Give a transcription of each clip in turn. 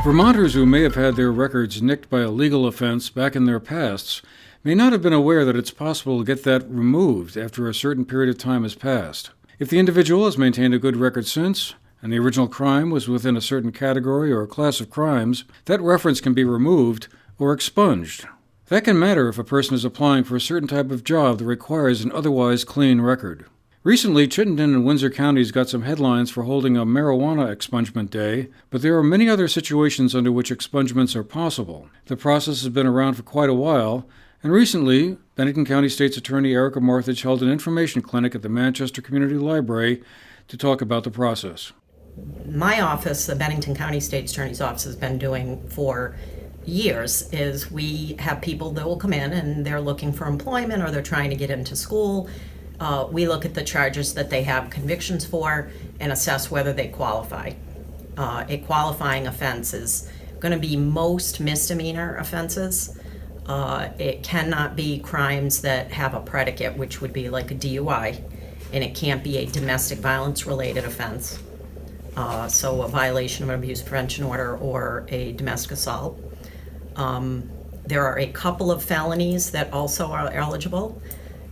Vermonters who may have had their records nicked by a legal offense back in their pasts may not have been aware that it's possible to get that removed after a certain period of time has passed. If the individual has maintained a good record since, and the original crime was within a certain category or class of crimes, that reference can be removed or expunged. That can matter if a person is applying for a certain type of job that requires an otherwise clean record. Recently, Chittenden and Windsor counties got some headlines for holding a marijuana expungement day, but there are many other situations under which expungements are possible. The process has been around for quite a while, and recently, Bennington County State's Attorney Erica Marthage held an information clinic at the Manchester Community Library to talk about the process. My office, the Bennington County State's Attorney's Office, has been doing for years is we have people that will come in and they're looking for employment or they're trying to get into school. We look at the charges that they have convictions for and assess whether they qualify. A qualifying offense is going to be most misdemeanor offenses. It cannot be crimes that have a predicate, which would be like a DUI, and it can't be a domestic violence related offense. So a violation of an abuse prevention order or a domestic assault. There are a couple of felonies that also are eligible.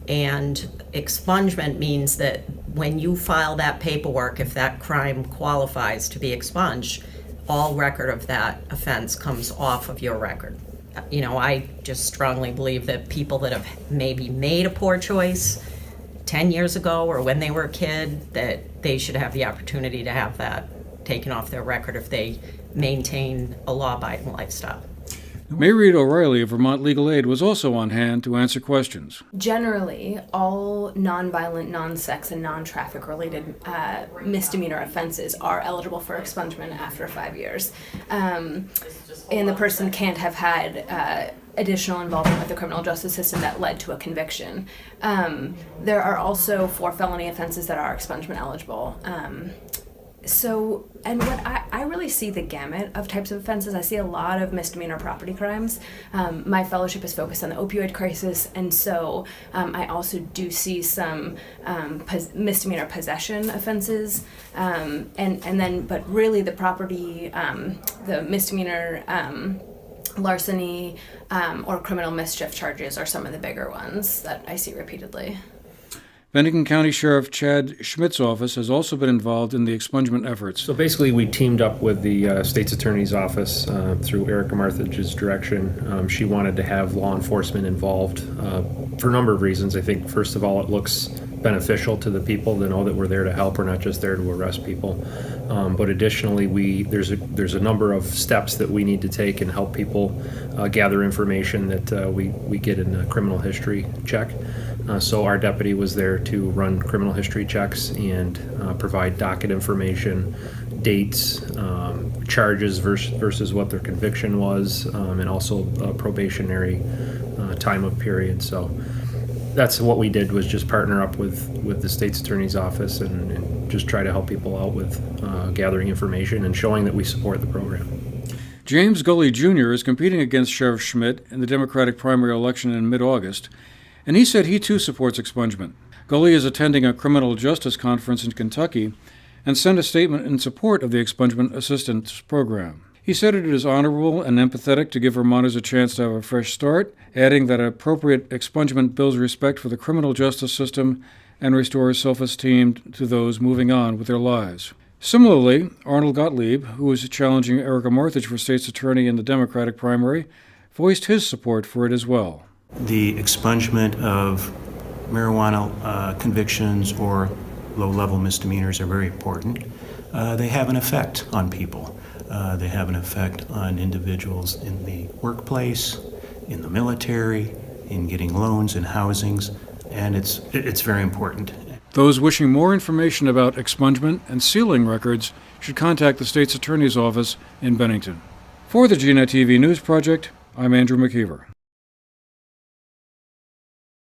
And expungement means that when you file that paperwork, if that crime qualifies to be expunged, all record of that offense comes off of your record. You know, I just strongly believe that people that have maybe made a poor choice 10 years ago or when they were a kid, that they should have the opportunity to have that taken off their record if they maintain a law-abiding lifestyle. Mayreed O'Reilly of Vermont Legal Aid was also on hand to answer questions. Generally, all nonviolent, non-sex, and non-traffic related misdemeanor offenses are eligible for expungement after 5 years. And the person can't have had additional involvement with the criminal justice system that led to a conviction. There are also 4 felony offenses that are expungement eligible. And what I really see the gamut of types of offenses. I see a lot of misdemeanor property crimes. My fellowship is focused on the opioid crisis, and so I also do see some misdemeanor possession offenses, but really the property, the misdemeanor larceny or criminal mischief charges are some of the bigger ones that I see repeatedly. Bennington County Sheriff Chad Schmidt's office has also been involved in the expungement efforts. So basically, we teamed up with the State's Attorney's Office through Erica Marthage's direction. She wanted to have law enforcement involved for a number of reasons. I think, first of all, it looks beneficial to the people to know that we're there to help. We're not just there to arrest people. But additionally, there's a number of steps that we need to take and help people gather information that we get in a criminal history check. So our deputy was there to run criminal history checks and provide docket information, dates, charges versus what their conviction was, and also a probationary time of period. So that's what we did, was just partner up with the State's Attorney's Office and just try to help people out with gathering information and showing that we support the program. James Gully Jr. is competing against Sheriff Schmidt in the Democratic primary election in mid-August, and he said he too supports expungement. Gully is attending a criminal justice conference in Kentucky and sent a statement in support of the expungement assistance program. He said it is honorable and empathetic to give Vermonters a chance to have a fresh start, adding that appropriate expungement builds respect for the criminal justice system and restores self-esteem to those moving on with their lives. Similarly, Arnold Gottlieb, who is challenging Erica Marthage for state's attorney in the Democratic primary, voiced his support for it as well. The expungement of marijuana convictions or low-level misdemeanors are very important. They have an effect on people. They have an effect on individuals in the workplace, in the military, in getting loans and housings, and it's very important. Those wishing more information about expungement and sealing records should contact the State's Attorney's Office in Bennington. For the GNAT-TV News Project, I'm Andrew McKeever.